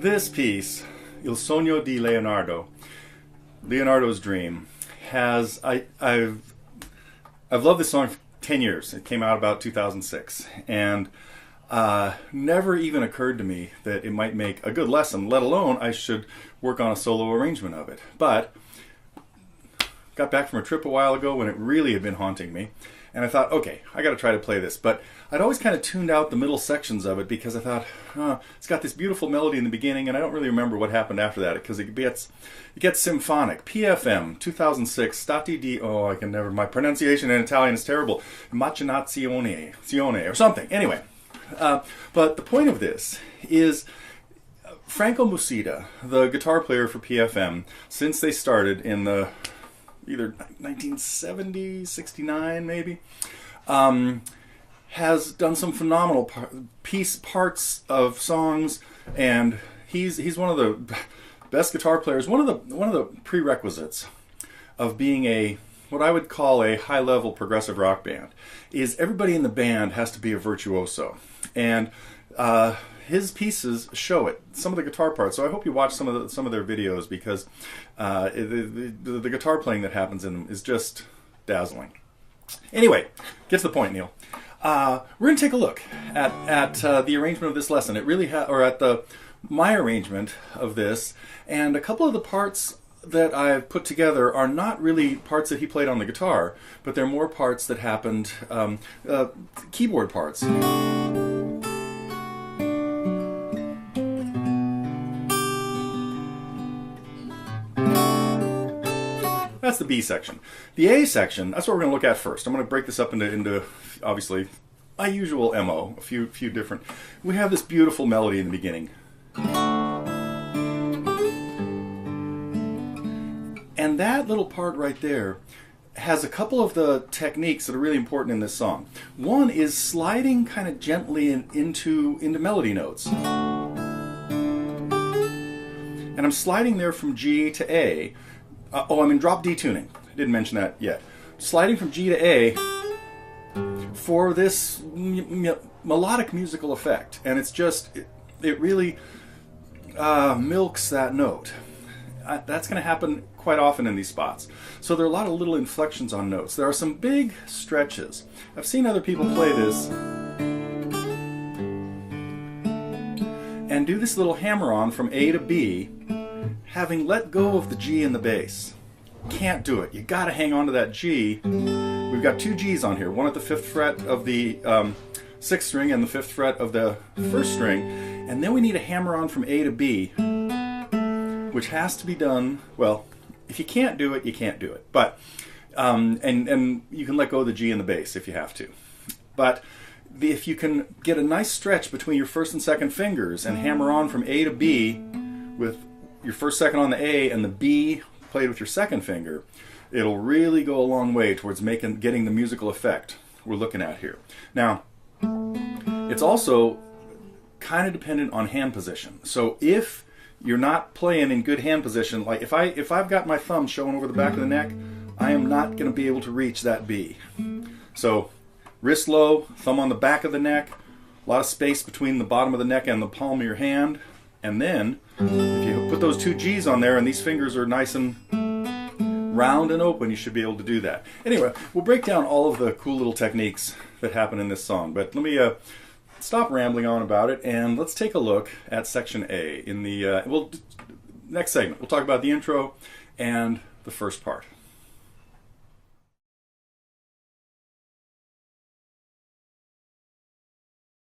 This piece, Il Sogno Di Leonardo, Leonardo's Dream, has I've loved this song for 10 years. It came out about 2006, and never even occurred to me that it might make a good lesson, let alone I should work on a solo arrangement of it. But got back from a trip a while ago when it really had been haunting me, and I thought, okay, I got to try to play this. But I'd always kind of tuned out the middle sections of it because I thought, it's got this beautiful melody in the beginning, and I don't really remember what happened after that because it gets symphonic. PFM 2006 Stati Di my pronunciation in Italian is terrible. Imaginazione or something. Anyway, but the point of this is Franco Mussida, the guitar player for PFM, since they started in the either 1970, 69 maybe, has done some phenomenal parts of songs, and he's one of the best guitar players. One of the prerequisites of being what I would call a high-level progressive rock band is everybody in the band has to be a virtuoso, and his pieces show it. Some of the guitar parts. So I hope you watch some of their videos because the guitar playing that happens in them is just dazzling. Anyway, get to the point, Neil. We're going to take a look at the arrangement of this lesson. It really my arrangement of this, and a couple of the parts that I've put together are not really parts that he played on the guitar, but they're more parts that happened, keyboard parts. That's the B section. The A section, that's what we're going to look at first. I'm going to break this up into obviously, my usual MO, a few different. We have this beautiful melody in the beginning. And that little part right there has a couple of the techniques that are really important in this song. One is sliding kind of gently into melody notes. And I'm sliding there from G to A. I'm in drop D tuning. I didn't mention that yet. Sliding from G to A for this melodic musical effect. And it's just, it really milks that note. That's going to happen quite often in these spots. So there are a lot of little inflections on notes. There are some big stretches. I've seen other people play this and do this little hammer-on from A to B, having let go of the G in the bass. Can't do it. You got to hang on to that G. We've got two G's on here, one at the 5th fret of the 6th string and the 5th fret of the 1st string, and then we need a hammer-on from A to B, which has to be done, well, if you can't do it, you can't do it. But, and you can let go of the G in the bass if you have to. But if you can get a nice stretch between your 1st and 2nd fingers and hammer on from A to B with your 1st, 2nd on the A and the B played with your 2nd finger, it'll really go a long way towards getting the musical effect we're looking at here. Now, it's also kind of dependent on hand position. So if you're not playing in good hand position, like if I've got my thumb showing over the back of the neck, I am not going to be able to reach that B. So wrist low, thumb on the back of the neck, a lot of space between the bottom of the neck and the palm of your hand, and then if you put those two G's on there and these fingers are nice and round and open, you should be able to do that. Anyway, we'll break down all of the cool little techniques that happen in this song, but let me stop rambling on about it, and let's take a look at section A. In the next segment, we'll talk about the intro and the first part.